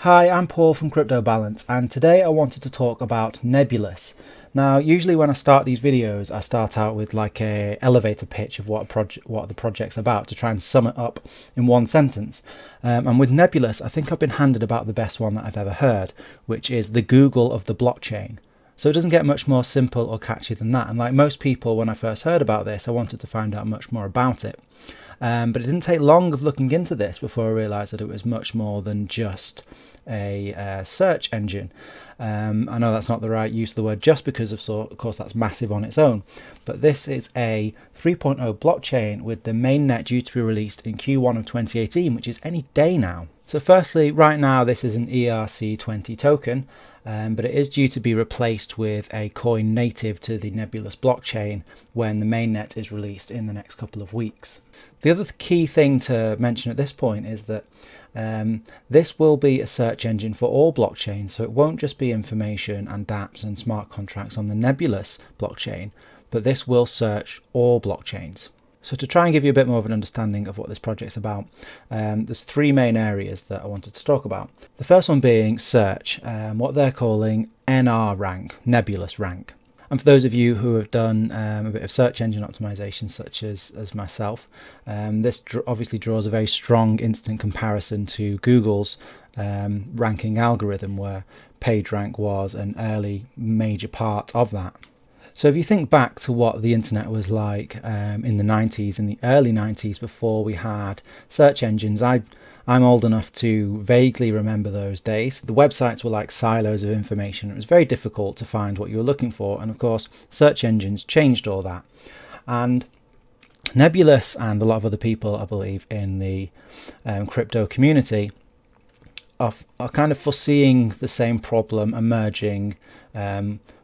Hi, I'm Paul from Crypto Balance, and today I wanted to talk about Nebulas. Now, usually when I start these videos, I start out with like a elevator pitch of what the project's about to try and sum it up in one sentence. And with Nebulas, I think I've been handed about the best one that I've ever heard, which is the Google of the blockchain. So it doesn't get much more simple or catchy than that. And like most people, when I first heard about this, I wanted to find out much more about it. But it didn't take long of looking into this before I realised that it was much more than just a search engine. I know that's not the right use of the word just because of course that's massive on its own, but this is a 3.0 blockchain with the mainnet due to be released in Q1 of 2018, which is any day now. So firstly, right now this is an ERC20 token, but it is due to be replaced with a coin native to the Nebulas blockchain when the mainnet is released in the next couple of weeks. The other key thing to mention at this point is that this will be a search engine for all blockchains, so it won't just be information and dApps and smart contracts on the Nebulas blockchain, but this will search all blockchains. So to try and give you a bit more of an understanding of what this project's about, there's three main areas that I wanted to talk about. The first one being search, what they're calling NR rank, Nebulas rank. And for those of you who have done a bit of search engine optimization, such as myself, this obviously draws a very strong instant comparison to Google's ranking algorithm, where PageRank was an early major part of that. So if you think back to what the internet was like in the 90s, in the early 90s, before we had search engines, I'm old enough to vaguely remember those days. The websites were like silos of information. It was very difficult to find what you were looking for. And of course, search engines changed all that. And Nebulas and a lot of other people, I believe, in the crypto community are kind of foreseeing the same problem emerging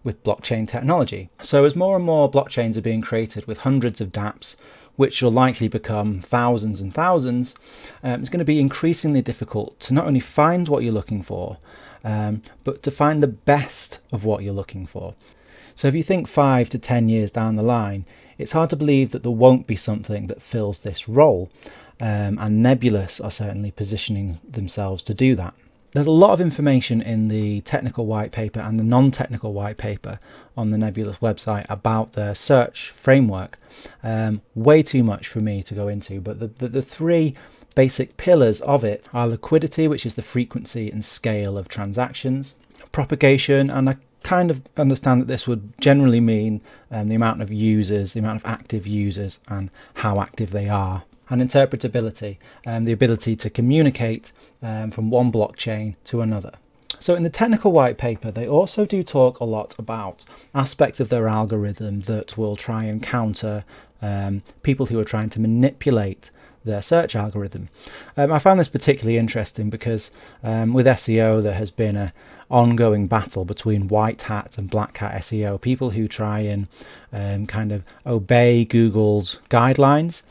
with blockchain technology. So as more and more blockchains are being created with hundreds of dApps, which will likely become thousands and thousands, it's going to be increasingly difficult to not only find what you're looking for, but to find the best of what you're looking for. So if you think 5 to 10 years down the line, it's hard to believe that there won't be something that fills this role. And Nebulas are certainly positioning themselves to do that. There's a lot of information in the technical white paper and the non-technical white paper on the Nebulas website about the search framework. Way too much for me to go into, but the three basic pillars of it are liquidity, which is the frequency and scale of transactions, propagation, and I kind of understand that this would generally mean the amount of users, the amount of active users and how active they are. And interpretability, the ability to communicate from one blockchain to another. So in the technical white paper, they also do talk a lot about aspects of their algorithm that will try and counter people who are trying to manipulate their search algorithm. I found this particularly interesting because with SEO, there has been an ongoing battle between white hat and black hat SEO, people who try and kind of obey Google's guidelines,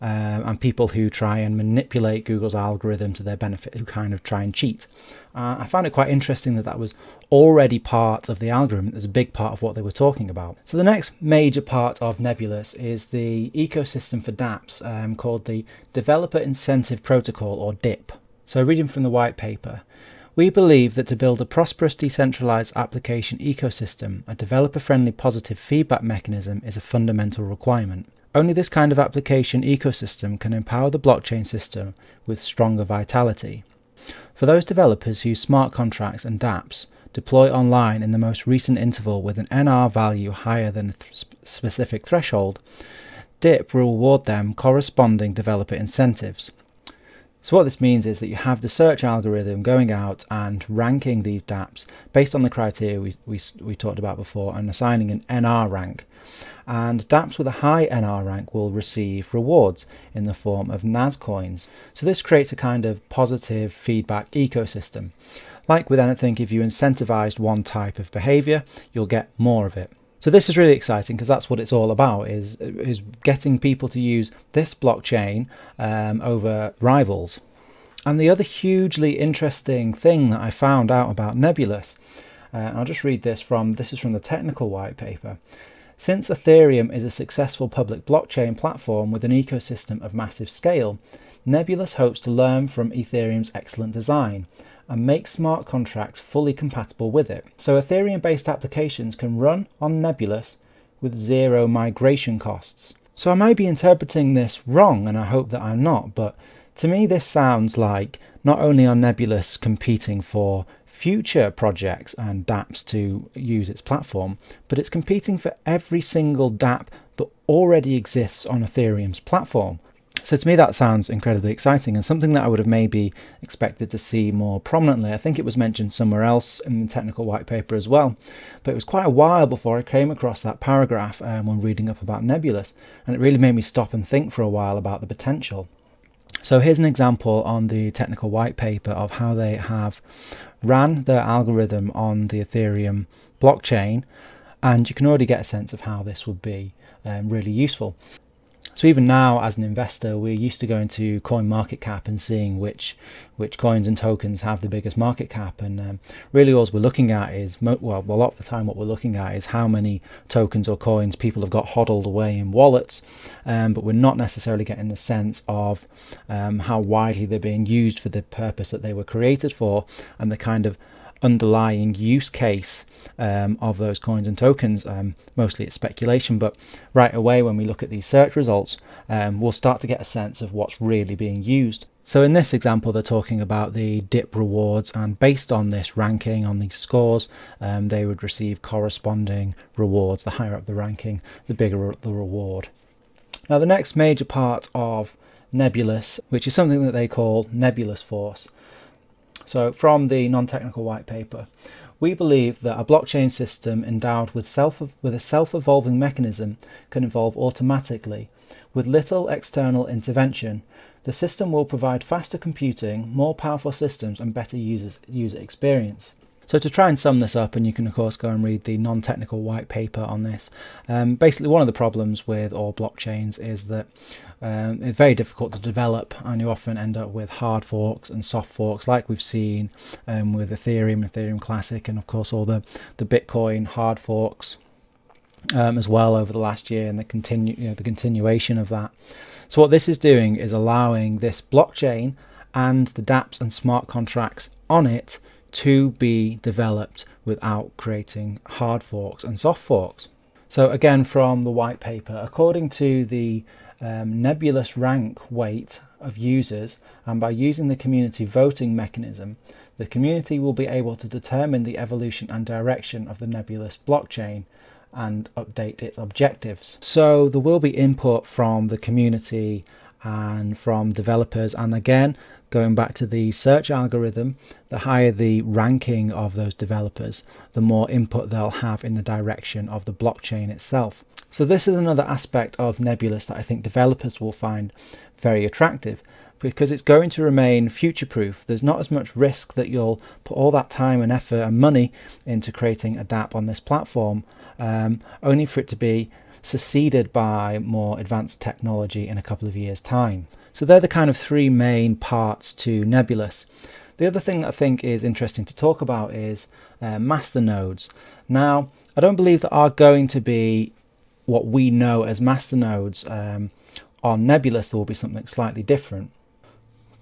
and people who try and manipulate Google's algorithm to their benefit, who kind of try and cheat. I found it quite interesting that was already part of the algorithm. It was a big part of what they were talking about. So the next major part of Nebulas is the ecosystem for dApps called the Developer Incentive Protocol, or DIP. So reading from the white paper, we believe that to build a prosperous decentralized application ecosystem, a developer-friendly positive feedback mechanism is a fundamental requirement. Only this kind of application ecosystem can empower the blockchain system with stronger vitality. For those developers whose smart contracts and dApps deploy online in the most recent interval with an NR value higher than a specific threshold, DIP will reward them corresponding developer incentives. So what this means is that you have the search algorithm going out and ranking these dApps based on the criteria we talked about before and assigning an NR rank. And dApps with a high NR rank will receive rewards in the form of NAS coins. So this creates a kind of positive feedback ecosystem. Like with anything, if you incentivized one type of behavior, you'll get more of it. So this is really exciting because that's what it's all about, is getting people to use this blockchain over rivals. And the other hugely interesting thing that I found out about Nebulas, I'll just read this is from the technical white paper. Since Ethereum is a successful public blockchain platform with an ecosystem of massive scale, Nebulas hopes to learn from Ethereum's excellent design and make smart contracts fully compatible with it. So Ethereum-based applications can run on Nebulas with zero migration costs. So I may be interpreting this wrong, and I hope that I'm not, but to me this sounds like not only are Nebulas competing for future projects and dApps to use its platform, but it's competing for every single dApp that already exists on Ethereum's platform. So to me that sounds incredibly exciting and something that I would have maybe expected to see more prominently. I think it was mentioned somewhere else in the technical white paper as well, but it was quite a while before I came across that paragraph when reading up about Nebulas, and it really made me stop and think for a while about the potential. So here's an example on the technical white paper of how they have ran their algorithm on the Ethereum blockchain, and you can already get a sense of how this would be really useful. So even now, as an investor, we're used to going to CoinMarketCap and seeing which coins and tokens have the biggest market cap, and really all we're looking at is, well, a lot of the time what we're looking at is how many tokens or coins people have got hodled away in wallets, but we're not necessarily getting the sense of how widely they're being used for the purpose that they were created for, and the kind of underlying use case of those coins and tokens. Mostly it's speculation, but right away when we look at these search results, we'll start to get a sense of what's really being used. So in this example they're talking about the dip rewards, and based on this ranking, on these scores, they would receive corresponding rewards. The higher up the ranking, the bigger the reward. Now the next major part of Nebulas, which is something that they call Nebulas Force. So from the non-technical white paper, we believe that a blockchain system endowed with a self-evolving mechanism can evolve automatically. With little external intervention, the system will provide faster computing, more powerful systems, and better user experience. So to try and sum this up, and you can of course go and read the non-technical white paper on this, basically one of the problems with all blockchains is that it's very difficult to develop, and you often end up with hard forks and soft forks, like we've seen with Ethereum Classic, and of course all the Bitcoin hard forks as well over the last year, and the continuation of that. So what this is doing is allowing this blockchain and the dApps and smart contracts on it to be developed without creating hard forks and soft forks. So again, from the white paper, according to the Nebulas Rank weight of users, and by using the community voting mechanism, the community will be able to determine the evolution and direction of the Nebulas blockchain and update its objectives. So there will be input from the community and from developers, and again, going back to the search algorithm, the higher the ranking of those developers, the more input they'll have in the direction of the blockchain itself. So this is another aspect of Nebulas that I think developers will find very attractive, because it's going to remain future-proof. There's not as much risk that you'll put all that time and effort and money into creating a dApp on this platform, only for it to be succeeded by more advanced technology in a couple of years' time. So they're the kind of three main parts to Nebulas. The other thing that I think is interesting to talk about is masternodes. Now, I don't believe there are going to be what we know as masternodes on Nebulas. There will be something slightly different.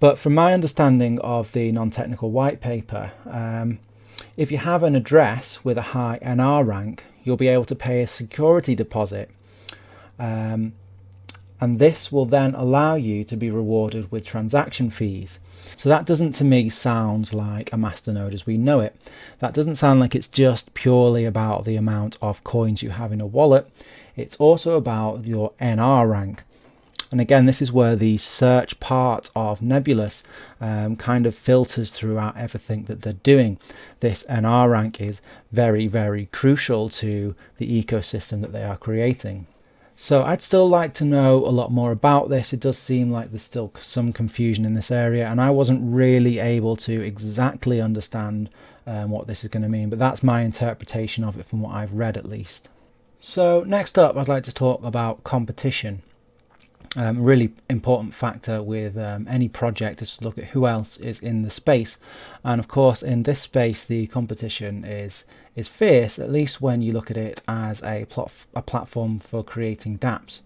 But from my understanding of the non-technical white paper, if you have an address with a high NR rank, you'll be able to pay a security deposit. And this will then allow you to be rewarded with transaction fees. So that doesn't to me sound like a masternode as we know it. That doesn't sound like it's just purely about the amount of coins you have in a wallet. It's also about your NR rank. And again, this is where the search part of Nebulas kind of filters throughout everything that they're doing. This NR rank is very, very crucial to the ecosystem that they are creating. So I'd still like to know a lot more about this. It does seem like there's still some confusion in this area, and I wasn't really able to exactly understand what this is going to mean, but that's my interpretation of it from what I've read at least. So next up, I'd like to talk about competition. A really important factor with any project is to look at who else is in the space, and of course in this space the competition is fierce, at least when you look at it as a platform for creating dApps.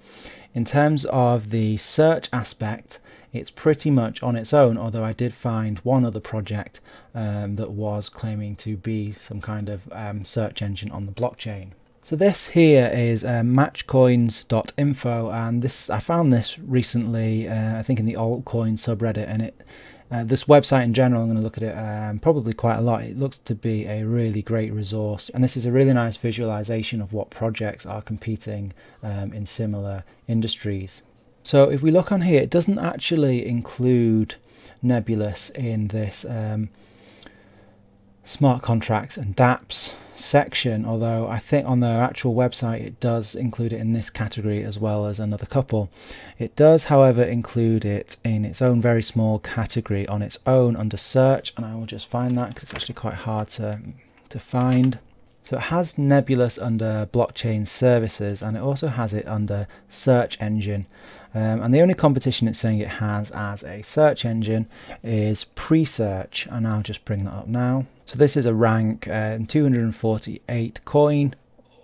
In terms of the search aspect, it's pretty much on its own, although I did find one other project that was claiming to be some kind of search engine on the blockchain. So this here is matchcoins.info, and I found this recently, I think in the altcoin subreddit, and this website in general, I'm going to look at it probably quite a lot. It looks to be a really great resource, and this is a really nice visualization of what projects are competing in similar industries. So if we look on here, it doesn't actually include Nebulas in this smart contracts and dApps section, although I think on their actual website it does include it in this category as well as another couple. It does, however, include it in its own very small category on its own under search, and I will just find that because it's actually quite hard to find. So it has Nebulas under blockchain services, and it also has it under search engine. And the only competition it's saying it has as a search engine is pre-search, and I'll just bring that up now. So this is a rank 248 coin.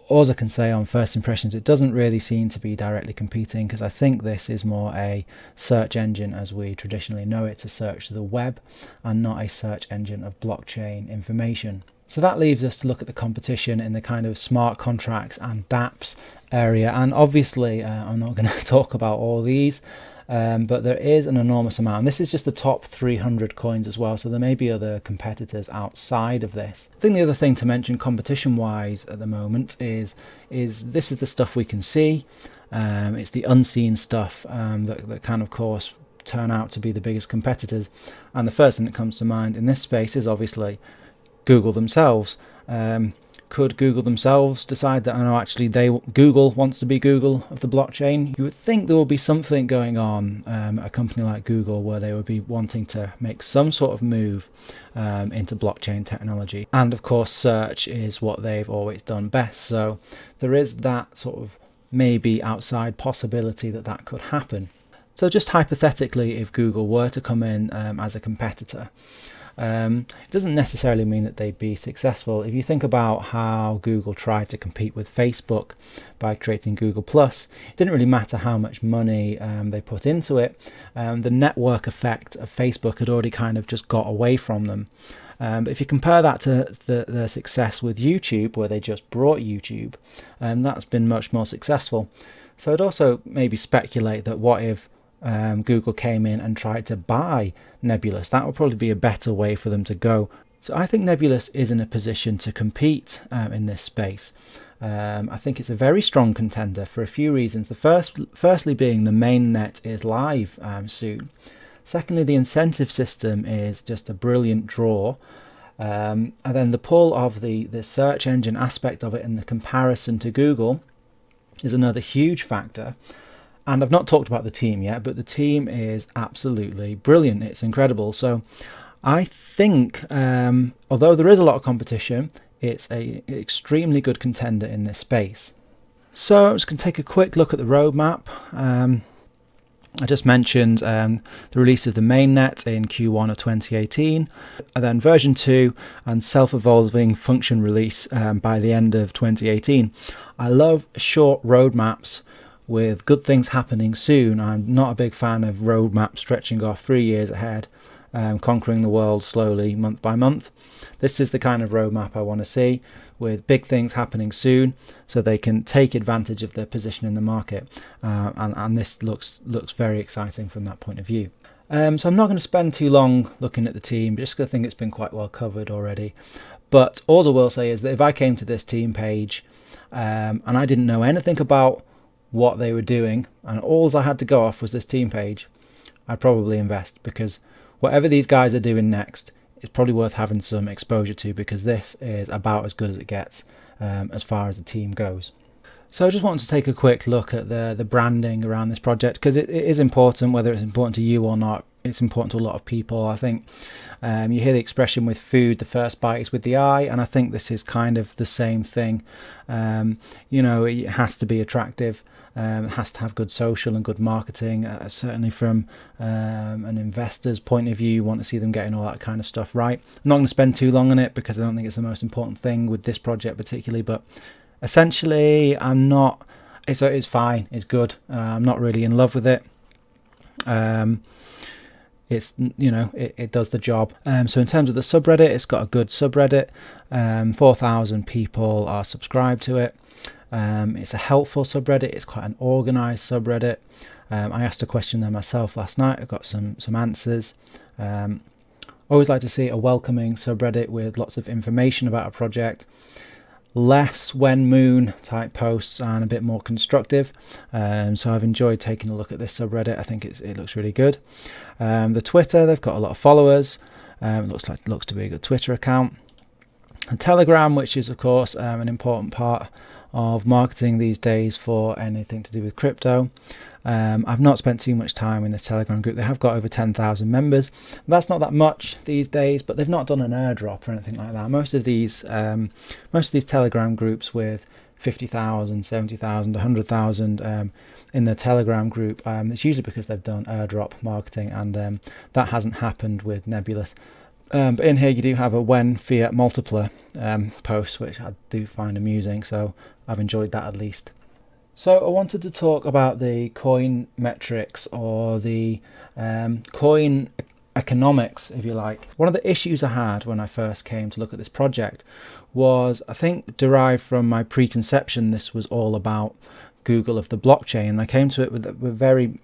All I can say on first impressions, it doesn't really seem to be directly competing, because I think this is more a search engine as we traditionally know it, to search the web, and not a search engine of blockchain information. So that leaves us to look at the competition in the kind of smart contracts and dApps area, and obviously I'm not going to talk about all these, but there is an enormous amount, and this is just the top 300 coins as well, so there may be other competitors outside of this. I think the other thing to mention competition wise at the moment is this is the stuff we can see. It's the unseen stuff that can of course turn out to be the biggest competitors, and the first thing that comes to mind in this space is obviously Google themselves. Could Google themselves decide that, actually Google wants to be Google of the blockchain? You would think there would be something going on at a company like Google where they would be wanting to make some sort of move into blockchain technology. And of course search is what they've always done best, so there is that sort of maybe outside possibility that could happen. So just hypothetically, if Google were to come in as a competitor, it doesn't necessarily mean that they'd be successful. If you think about how Google tried to compete with Facebook by creating Google+, it didn't really matter how much money they put into it. The network effect of Facebook had already kind of just got away from them. But if you compare that to the success with YouTube, where they just brought YouTube, that's been much more successful. So I'd also maybe speculate that what if Google came in and tried to buy Nebulas? That would probably be a better way for them to go. So I think Nebulas is in a position to compete in this space. I think it's a very strong contender for a few reasons. The firstly being the mainnet is live soon. Secondly, the incentive system is just a brilliant draw. And then the pull of the search engine aspect of it and the comparison to Google is another huge factor. And I've not talked about the team yet, but the team is absolutely brilliant. It's incredible. So I think, although there is a lot of competition, it's an extremely good contender in this space. So I'm just going to take a quick look at the roadmap. I just mentioned the release of the mainnet in Q1 of 2018, and then version 2 and self-evolving function release by the end of 2018. I love short roadmaps with good things happening soon. I'm not a big fan of roadmaps stretching off 3 years ahead, conquering the world slowly month by month. This is the kind of roadmap I want to see, with big things happening soon so they can take advantage of their position in the market, and this looks very exciting from that point of view. So I'm not going to spend too long looking at the team, just because I think it's been quite well covered already. But all I will say is that if I came to this team page and I didn't know anything about what they were doing, and all I had to go off was this team page, I'd probably invest, because whatever these guys are doing next, it's probably worth having some exposure to, because this is about as good as it gets as far as the team goes. So I just wanted to take a quick look at the branding around this project, because it is important. Whether it's important to you or not, it's important to a lot of people. I think you hear the expression with food, the first bite is with the eye, and I think this is kind of the same thing. It has to be attractive. It has to have good social and good marketing. Certainly from an investor's point of view, you want to see them getting all that kind of stuff right. I'm not going to spend too long on it, because I don't think it's the most important thing with this project particularly, but essentially I'm not It's fine, it's good. I'm not really in love with it. It's, you know, it does the job. So in terms of the subreddit, it's got a good subreddit. 4,000 people are subscribed to it. It's a helpful subreddit. It's quite an organized subreddit. I asked a question there myself last night. I got some answers. Always like to see a welcoming subreddit with lots of information about a project. Less when moon type posts and a bit more constructive. So I've enjoyed taking a look at this subreddit. I think it looks really good. The Twitter, they've got a lot of followers. Looks to be a good Twitter account. And Telegram, which is of course an important part of marketing these days for anything to do with crypto. I've not spent too much time in this Telegram group. They have got over 10,000 members. That's not that much these days, but they've not done an airdrop or anything like that. Most of these Telegram groups with 50,000, 70,000, 100,000 in the Telegram group, it's usually because they've done airdrop marketing, and that hasn't happened with Nebulas. But in here you do have a when fiat multipler post, which I do find amusing, so I've enjoyed that at least. So I wanted to talk about the coin metrics, or the coin economics, if you like. One of the issues I had when I first came to look at this project was, I think, derived from my preconception this was all about Google of the blockchain, and I came to it with a very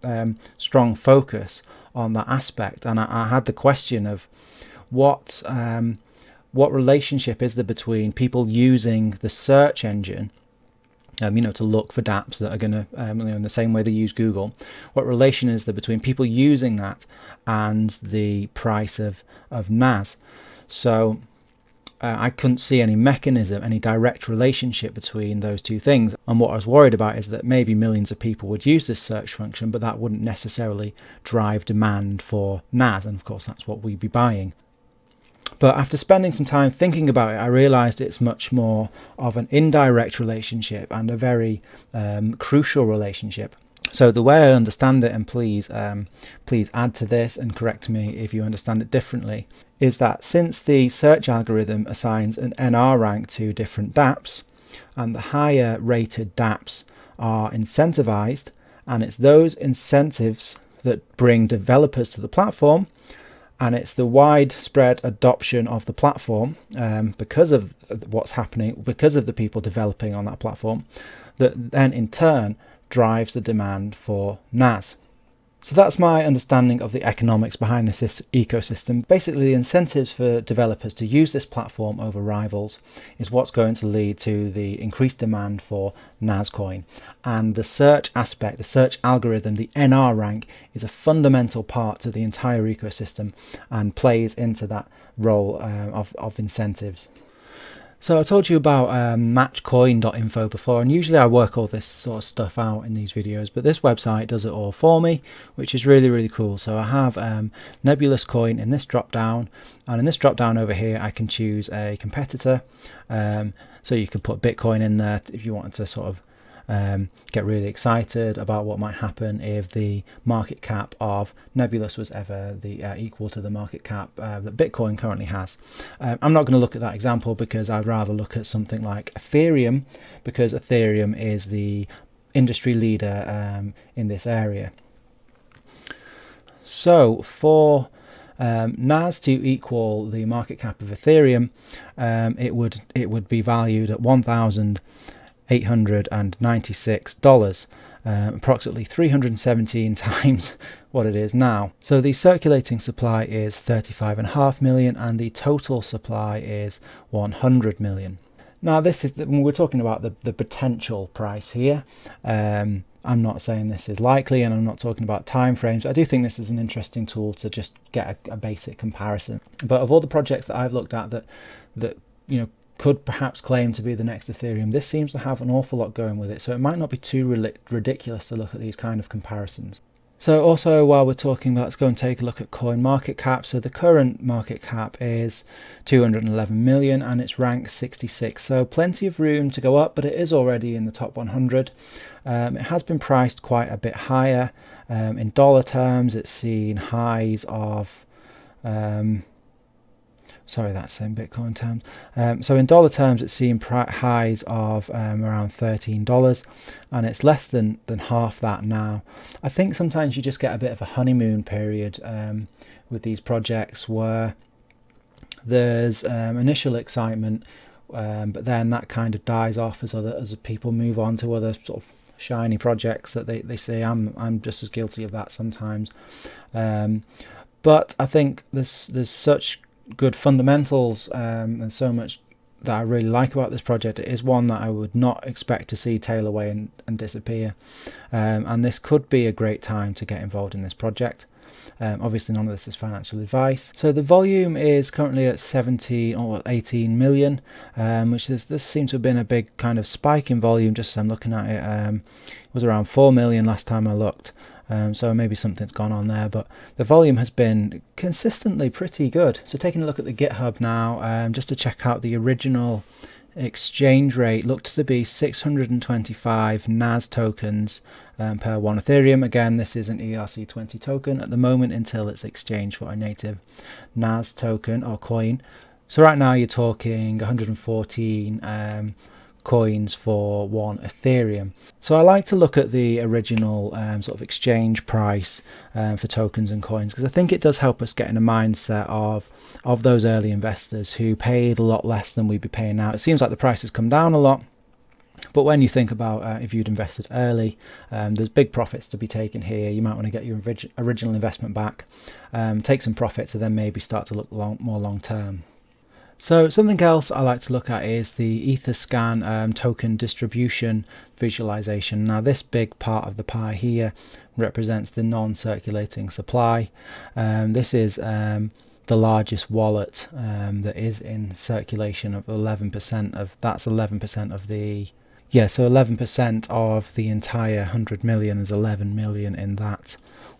strong focus on that aspect, and I had the question of what relationship is there between people using the search engine, to look for dApps that are going to, in the same way they use Google. What relation is there between people using that and the price of NAS? So I couldn't see any mechanism, any direct relationship between those two things. And what I was worried about is that maybe millions of people would use this search function, but that wouldn't necessarily drive demand for NAS. And of course, that's what we'd be buying. But after spending some time thinking about it, I realized it's much more of an indirect relationship, and a very crucial relationship. So the way I understand it, and please add to this and correct me if you understand it differently, is that since the search algorithm assigns an NR rank to different dApps, and the higher rated dApps are incentivized, and it's those incentives that bring developers to the platform, and it's the widespread adoption of the platform because of what's happening, because of the people developing on that platform, that then in turn drives the demand for NAS. So that's my understanding of the economics behind this ecosystem. Basically, the incentives for developers to use this platform over rivals is what's going to lead to the increased demand for NAS coin. And the search aspect, the search algorithm, the NR rank, is a fundamental part to the entire ecosystem and plays into that role of incentives. So I told you about matchcoin.info before, and usually I work all this sort of stuff out in these videos, but this website does it all for me, which is really, really cool. So I have Nebulas coin in this drop down, and in this drop down over here I can choose a competitor. So you can put Bitcoin in there if you wanted to sort of get really excited about what might happen if the market cap of Nebulas was ever equal to the market cap that Bitcoin currently has. I'm not going to look at that example because I'd rather look at something like Ethereum, because Ethereum is the industry leader in this area. So for NAS to equal the market cap of Ethereum, it would be valued at $1,896, approximately 317 times what it is now. So the circulating supply is 35.5 million, and the total supply is 100 million. Now this is when we're talking about the potential price here. I'm not saying this is likely, and I'm not talking about time frames. I do think this is an interesting tool to just get a basic comparison. But of all the projects that I've looked at that could perhaps claim to be the next Ethereum, this seems to have an awful lot going with it, so it might not be too ridiculous to look at these kind of comparisons. So also, while we're talking about, let's go and take a look at coin market cap. So the current market cap is 211 million and it's ranked 66, so plenty of room to go up, but it is already in the top 100. It has been priced quite a bit higher. In dollar terms, it's seen highs of Sorry, that's in Bitcoin terms. So in dollar terms, it's seen highs of around $13, and it's less than half that now. I think sometimes you just get a bit of a honeymoon period with these projects where there's initial excitement, but then that kind of dies off as people move on to other sort of shiny projects that they say. I'm just as guilty of that sometimes. But I think there's such good fundamentals and so much that I really like about this project. It is one that I would not expect to see tail away and disappear, and this could be a great time to get involved in this project. Obviously none of this is financial advice. So the volume is currently at 17 or 18 million, which this seems to have been a big kind of spike in volume. Just as I'm looking at it, it was around 4 million last time I looked. So maybe something's gone on there, but the volume has been consistently pretty good. So taking a look at the GitHub now, just to check out the original exchange rate, looked to be 625 NAS tokens per one Ethereum. Again, this is an ERC20 token at the moment until it's exchanged for a native NAS token or coin. So right now you're talking 114 coins for one Ethereum. So I like to look at the original sort of exchange price for tokens and coins, because I think it does help us get in a mindset of those early investors who paid a lot less than we'd be paying now. It seems like the price has come down a lot, but when you think about if you'd invested early, there's big profits to be taken here. You might want to get your original investment back, take some profits, and then maybe start to look more long term. So something else I like to look at is the Etherscan token distribution visualization. Now this big part of the pie here represents the non-circulating supply. This is the largest wallet that is in circulation of 11% of, that's 11% of the, yeah, so 11% of the entire 100 million is 11 million in that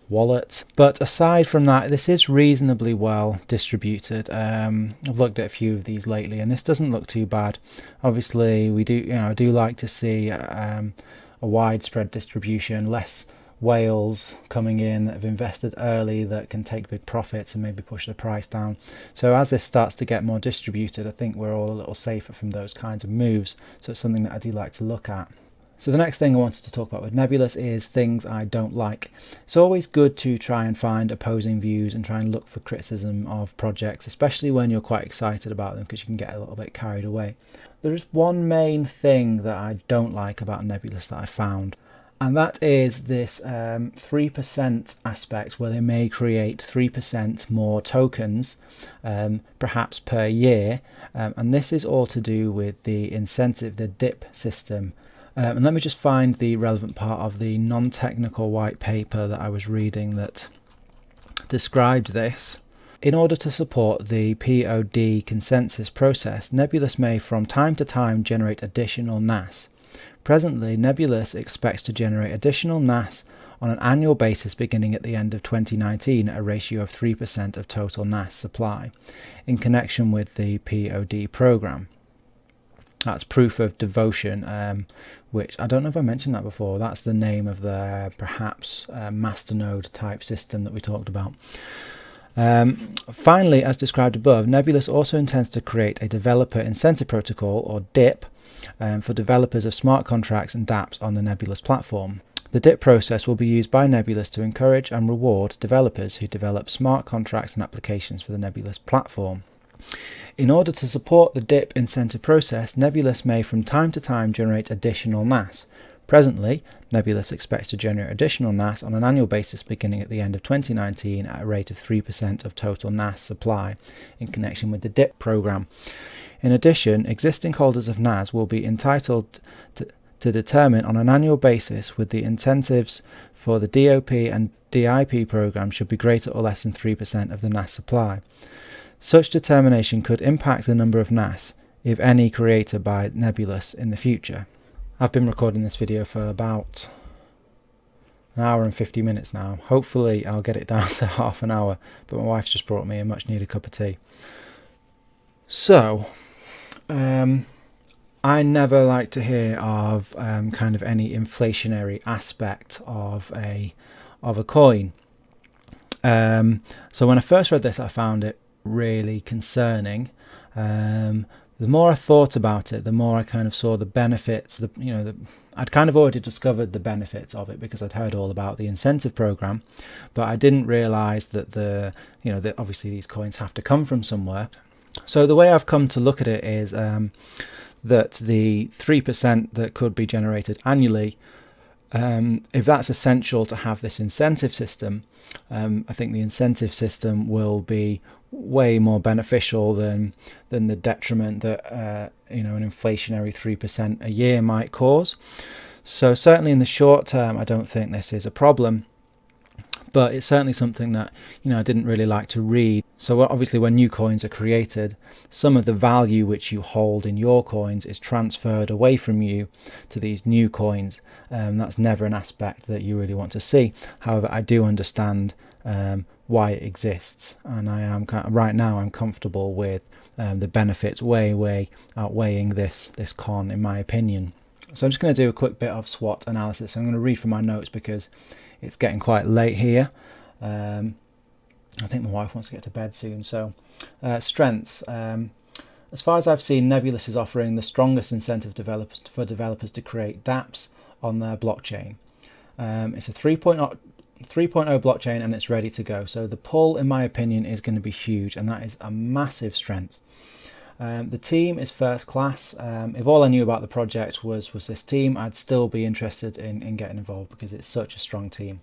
wallet. But aside from that, this is reasonably well distributed. I've looked at a few of these lately, and this doesn't look too bad. Obviously, I do like to see a widespread distribution, less whales coming in that have invested early that can take big profits and maybe push the price down. So as this starts to get more distributed, I think we're all a little safer from those kinds of moves. So it's something that I do like to look at. So the next thing I wanted to talk about with Nebulas is things I don't like. It's always good to try and find opposing views and try and look for criticism of projects, especially when you're quite excited about them, because you can get a little bit carried away. There is one main thing that I don't like about Nebulas that I found, and that is this 3% aspect, where they may create 3% more tokens, perhaps per year, and this is all to do with the incentive, the DIP system. And let me just find the relevant part of the non-technical white paper that I was reading that described this. In order to support the POD consensus process, Nebulas may from time to time generate additional NAS. Presently, Nebulas expects to generate additional NAS on an annual basis beginning at the end of 2019 at a ratio of 3% of total NAS supply, in connection with the POD program. That's proof of devotion, which I don't know if I mentioned that before. That's the name of the perhaps masternode type system that we talked about. Finally, as described above, Nebulas also intends to create a developer incentive protocol, or DIP, for developers of smart contracts and dApps on the Nebulas platform. The DIP process will be used by Nebulas to encourage and reward developers who develop smart contracts and applications for the Nebulas platform. In order to support the DIP incentive process, Nebulas may from time to time generate additional NAS. Presently, Nebulas expects to generate additional NAS on an annual basis beginning at the end of 2019 at a rate of 3% of total NAS supply, in connection with the DIP program. In addition, existing holders of NAS will be entitled to determine on an annual basis whether the incentives for the DOP and DIP program should be greater or less than 3% of the NAS supply. Such determination could impact the number of NAS, if any, created by Nebulas in the future. I've been recording this video for about an hour and 50 minutes now. Hopefully I'll get it down to half an hour, but my wife's just brought me a much needed cup of tea. So, I never like to hear of kind of any inflationary aspect of a coin. So when I first read this, I found it really concerning. The more I thought about it, the more I kind of saw the benefits. I'd kind of already discovered the benefits of it because I'd heard all about the incentive program, but I didn't realize that that obviously these coins have to come from somewhere. So the way I've come to look at it is that the 3% that could be generated annually, if that's essential to have this incentive system, I think the incentive system will be way more beneficial than the detriment that an inflationary 3% a year might cause. So certainly in the short term, I don't think this is a problem. But it's certainly something that I didn't really like to read. So obviously when new coins are created, some of the value which you hold in your coins is transferred away from you to these new coins. That's never an aspect that you really want to see. However, I do understand why it exists, and right now I'm comfortable with the benefits way outweighing this con, in my opinion. So I'm just going to do a quick bit of SWOT analysis. I'm going to read from my notes because it's getting quite late here. I think my wife wants to get to bed soon. So strengths. As far as I've seen, Nebulas is offering the strongest incentive for developers to create dApps on their blockchain. It's a 3.0 blockchain and it's ready to go. So the pull, in my opinion, is going to be huge, and that is a massive strength. The team is first class. If all I knew about the project was this team, I'd still be interested in getting involved because it's such a strong team.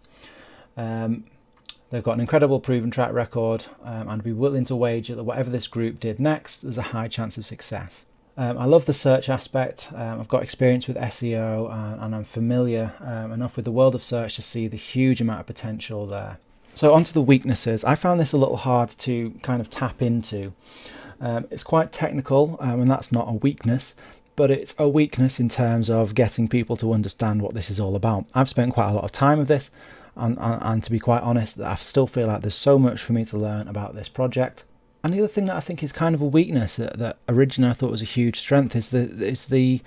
They've got an incredible proven track record, and I'd be willing to wager that whatever this group did next, there's a high chance of success. I love the search aspect. I've got experience with SEO and I'm familiar enough with the world of search to see the huge amount of potential there. So onto the weaknesses. I found this a little hard to kind of tap into. It's quite technical, and that's not a weakness, but it's a weakness in terms of getting people to understand what this is all about. I've spent quite a lot of time with this, and to be quite honest, I still feel like there's so much for me to learn about this project. And the other thing that I think is kind of a weakness that originally I thought was a huge strength is the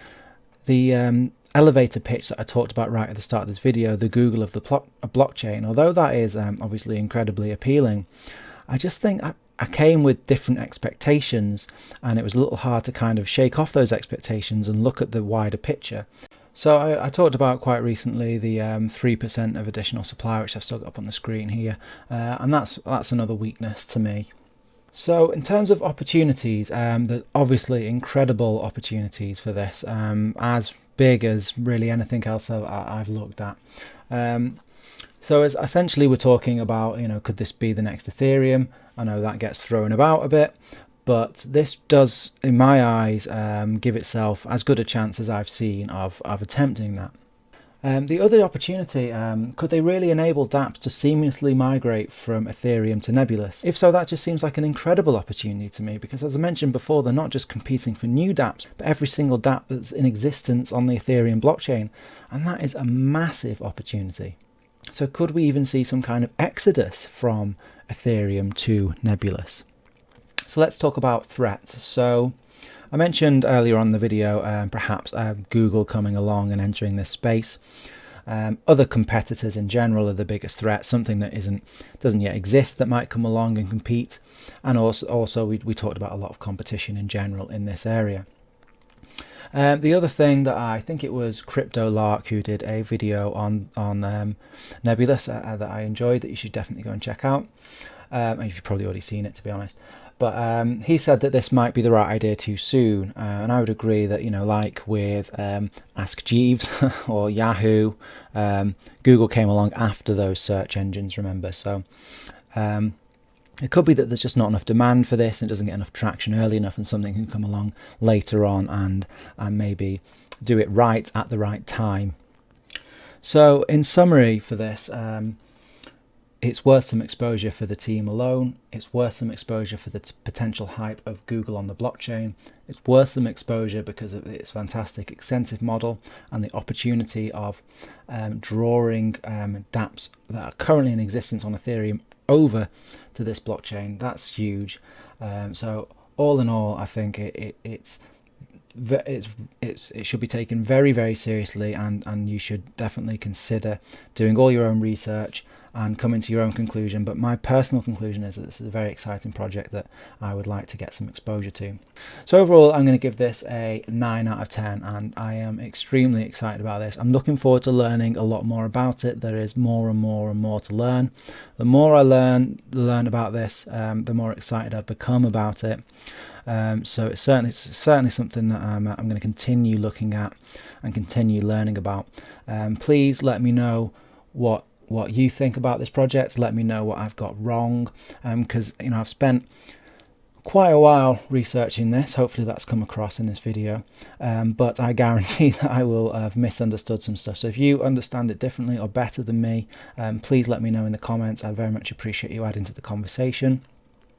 elevator pitch that I talked about right at the start of this video, the Google of the blockchain. Although that is obviously incredibly appealing, I just think I came with different expectations, and it was a little hard to kind of shake off those expectations and look at the wider picture. So I talked about quite recently the 3% of additional supply, which I've still got up on the screen here, and that's another weakness to me. So in terms of opportunities, there's obviously incredible opportunities for this, as big as really anything else I've looked at. So as essentially we're talking about, could this be the next Ethereum? I know that gets thrown about a bit, but this does, in my eyes, give itself as good a chance as I've seen of attempting that. The other opportunity, could they really enable dApps to seamlessly migrate from Ethereum to Nebulas? If so, that just seems like an incredible opportunity to me, because as I mentioned before, they're not just competing for new dApps, but every single dApp that's in existence on the Ethereum blockchain, and that is a massive opportunity. So could we even see some kind of exodus from Ethereum to Nebulas? So let's talk about threats. So I mentioned earlier on in the video perhaps Google coming along and entering this space. Other competitors in general are the biggest threat, something that doesn't yet exist that might come along and compete. And also we talked about a lot of competition in general in this area. The other thing that I think it was Crypto Lark who did a video on Nebulas that I enjoyed, that you should definitely go and check out. You've probably already seen it, to be honest. But he said that this might be the right idea too soon, and I would agree that, like with Ask Jeeves or Yahoo, Google came along after those search engines, remember. So it could be that there's just not enough demand for this, and it doesn't get enough traction early enough, and something can come along later on and maybe do it right at the right time. So in summary for this, it's worth some exposure for the team alone. It's worth some exposure for the potential hype of Google on the blockchain. It's worth some exposure because of its fantastic incentive model and the opportunity of drawing dApps that are currently in existence on Ethereum over to this blockchain. That's huge. So all in all, I think it should be taken very, very seriously, and you should definitely consider doing all your own research and come into your own conclusion, but my personal conclusion is that this is a very exciting project that I would like to get some exposure to. So overall, I'm going to give this a 9 out of 10, and I am extremely excited about this. I'm looking forward to learning a lot more about it. There is more and more and more to learn. The more I learn about this, the more excited I've become about it. So it's certainly something that I'm going to continue looking at and continue learning about. Please let me know what you think about this project. Let me know what I've got wrong, because I've spent quite a while researching this. Hopefully that's come across in this video, but I guarantee that I will have misunderstood some stuff. So if you understand it differently or better than me, please let me know in the comments. I very much appreciate you adding to the conversation.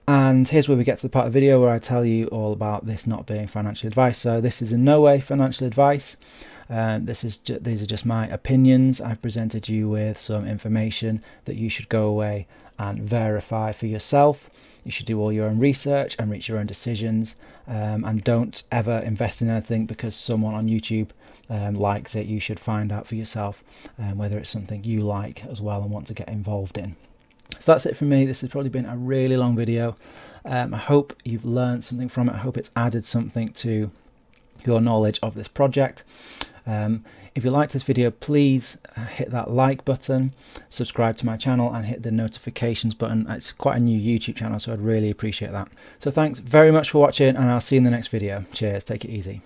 And here's where we get to the part of the video where I tell you all about this not being financial advice. So this is in no way financial advice. These are just my opinions. I've presented you with some information that you should go away and verify for yourself. You should do all your own research and reach your own decisions, and don't ever invest in anything because someone on YouTube likes it. You should find out for yourself whether it's something you like as well and want to get involved in. So that's it from me. This has probably been a really long video. I hope you've learned something from it. I hope it's added something to your knowledge of this project. If you liked this video, please hit that like button, subscribe to my channel and hit the notifications button. It's quite a new YouTube channel, so I'd really appreciate that. So thanks very much for watching, and I'll see you in the next video. Cheers, take it easy.